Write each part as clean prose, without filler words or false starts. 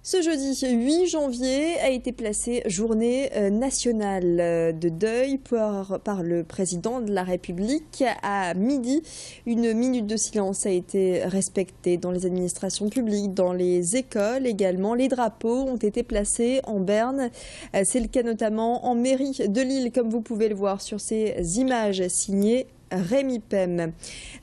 Ce jeudi 8 janvier a été placée journée nationale de deuil par le président de la République à midi. Une minute de silence a été respectée dans les administrations publiques, dans les écoles également. Les drapeaux ont été placés en berne. C'est le cas notamment en mairie de Lille, comme vous pouvez le voir sur ces images signées Rémi Pem.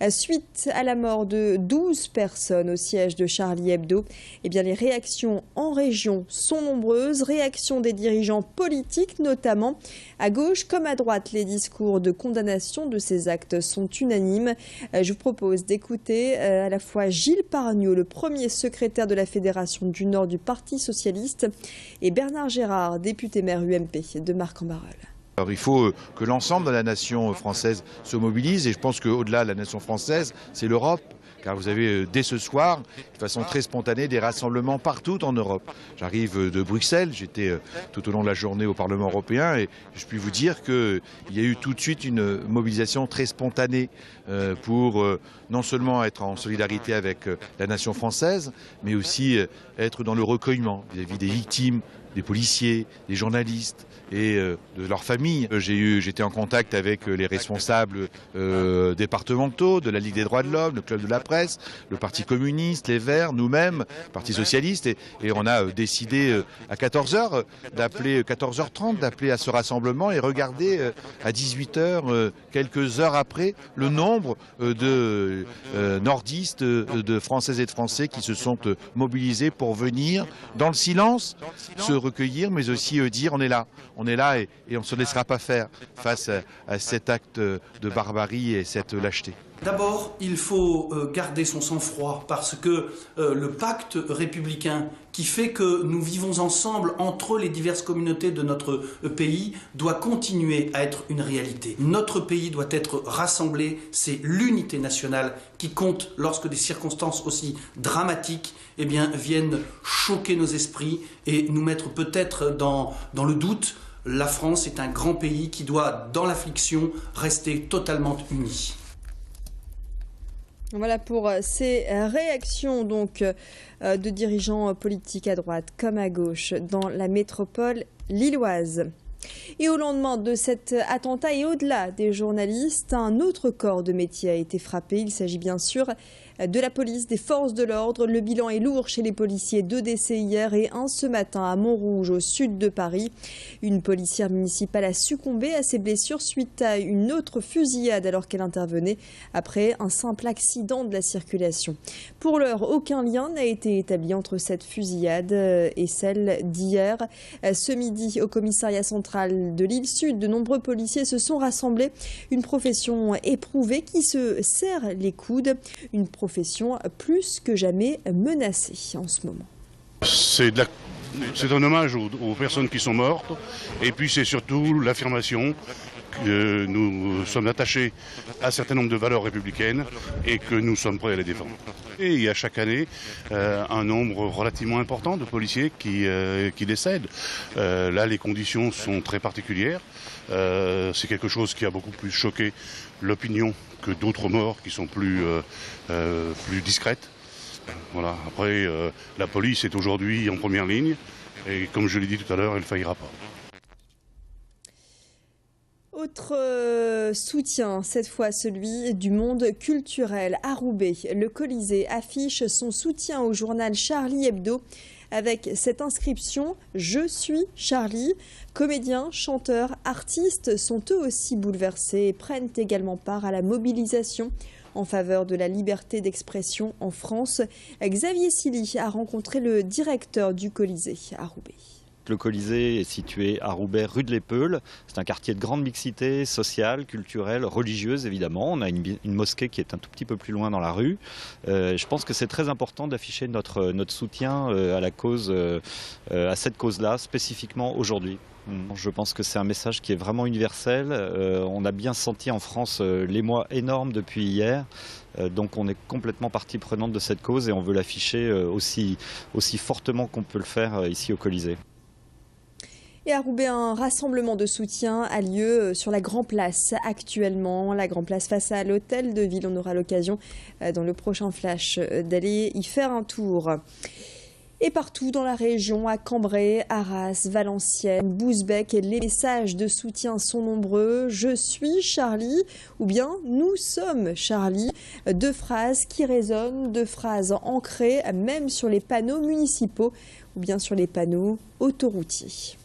Suite à la mort de 12 personnes au siège de Charlie Hebdo, les réactions en région sont nombreuses. Réactions des dirigeants politiques notamment. À gauche comme à droite, les discours de condamnation de ces actes sont unanimes. Je vous propose d'écouter à la fois Gilles Pargneaux, le premier secrétaire de la Fédération du Nord du Parti Socialiste, et Bernard Gérard, député maire UMP de Marcq-en-Barœul. Alors, il faut que l'ensemble de la nation française se mobilise et je pense qu'au-delà de la nation française, c'est l'Europe. Car vous avez dès ce soir, de façon très spontanée, des rassemblements partout en Europe. J'arrive de Bruxelles, j'étais tout au long de la journée au Parlement européen et je puis vous dire qu'il y a eu tout de suite une mobilisation très spontanée pour non seulement être en solidarité avec la nation française, mais aussi être dans le recueillement vis-à-vis des victimes, des policiers, des journalistes et de leurs familles. J'étais en contact avec les responsables départementaux de la Ligue des droits de l'homme, le Club de la presse, le Parti communiste, les Verts, nous-mêmes, le Parti socialiste, et on a décidé à 14h d'appeler, 14h30, d'appeler à ce rassemblement et regarder à 18h, quelques heures après, le nombre de nordistes, de Françaises et de Français qui se sont mobilisés pour venir dans le silence se recueillir, mais aussi dire on est là et on ne se laissera pas faire face à cet acte de barbarie et cette lâcheté. D'abord, il faut garder son sang-froid parce que le pacte républicain qui fait que nous vivons ensemble entre les diverses communautés de notre pays doit continuer à être une réalité. Notre pays doit être rassemblé, c'est l'unité nationale qui compte lorsque des circonstances aussi dramatiques viennent choquer nos esprits et nous mettre peut-être dans le doute. La France est un grand pays qui doit, dans l'affliction, rester totalement uni. Voilà pour ces réactions donc de dirigeants politiques à droite comme à gauche dans la métropole lilloise. Et au lendemain de cet attentat et au-delà des journalistes, un autre corps de métier a été frappé. Il s'agit bien sûr de la police, des forces de l'ordre. Le bilan est lourd chez les policiers. 2 décès hier et 1 ce matin à Montrouge, au sud de Paris. Une policière municipale a succombé à ses blessures suite à une autre fusillade alors qu'elle intervenait après un simple accident de la circulation. Pour l'heure, aucun lien n'a été établi entre cette fusillade et celle d'hier. Ce midi, au commissariat central de l'île Sud, de nombreux policiers se sont rassemblés. Une profession éprouvée qui se serre les coudes. Une profession plus que jamais menacée en ce moment. C'est un hommage aux personnes qui sont mortes et puis c'est surtout l'affirmation que nous sommes attachés à un certain nombre de valeurs républicaines et que nous sommes prêts à les défendre. Et il y a chaque année un nombre relativement important de policiers qui décèdent. Là, les conditions sont très particulières. C'est quelque chose qui a beaucoup plus choqué l'opinion que d'autres morts qui sont plus discrètes. Voilà. Après, la police est aujourd'hui en première ligne et comme je l'ai dit tout à l'heure, elle ne faillira pas. Autre soutien, cette fois celui du monde culturel. À Roubaix, le Colisée affiche son soutien au journal Charlie Hebdo avec cette inscription « Je suis Charlie ». Comédiens, chanteurs, artistes sont eux aussi bouleversés et prennent également part à la mobilisation en faveur de la liberté d'expression en France. Xavier Silly a rencontré le directeur du Colisée à Roubaix. Le Colisée est situé à Roubaix, rue de l'Épeule. C'est un quartier de grande mixité sociale, culturelle, religieuse évidemment. On a une mosquée qui est un tout petit peu plus loin dans la rue. Je pense que c'est très important d'afficher notre soutien à la cause, à cette cause-là, spécifiquement aujourd'hui. Je pense que c'est un message qui est vraiment universel. On a bien senti en France l'émoi énorme depuis hier. Donc on est complètement partie prenante de cette cause et on veut l'afficher aussi fortement qu'on peut le faire ici au Colisée. Et à Roubaix, un rassemblement de soutien a lieu sur la Grand Place actuellement. La Grand Place face à l'hôtel de ville. On aura l'occasion dans le prochain flash d'aller y faire un tour. Et partout dans la région, à Cambrai, Arras, Valenciennes, Bousbecq, les messages de soutien sont nombreux. Je suis Charlie ou bien nous sommes Charlie. Deux phrases qui résonnent, deux phrases ancrées même sur les panneaux municipaux ou bien sur les panneaux autoroutiers.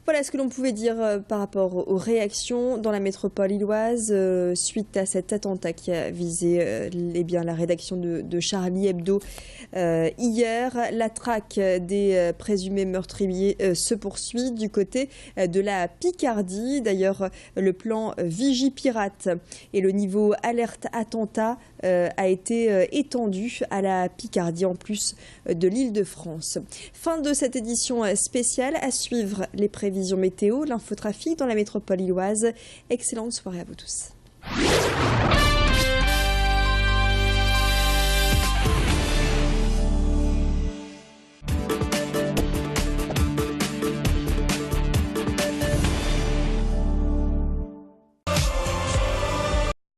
Voilà ce que l'on pouvait dire par rapport aux réactions dans la métropole illoise suite à cet attentat qui a visé la rédaction de Charlie Hebdo hier. La traque des présumés meurtriers se poursuit du côté de la Picardie. D'ailleurs, le plan Vigipirate et le niveau alerte attentat a été étendu à la Picardie en plus de l'Île-de-France. Fin de cette édition spéciale. À suivre les prévisions météo, l'infotrafic dans la métropole illoise. Excellente soirée à vous tous.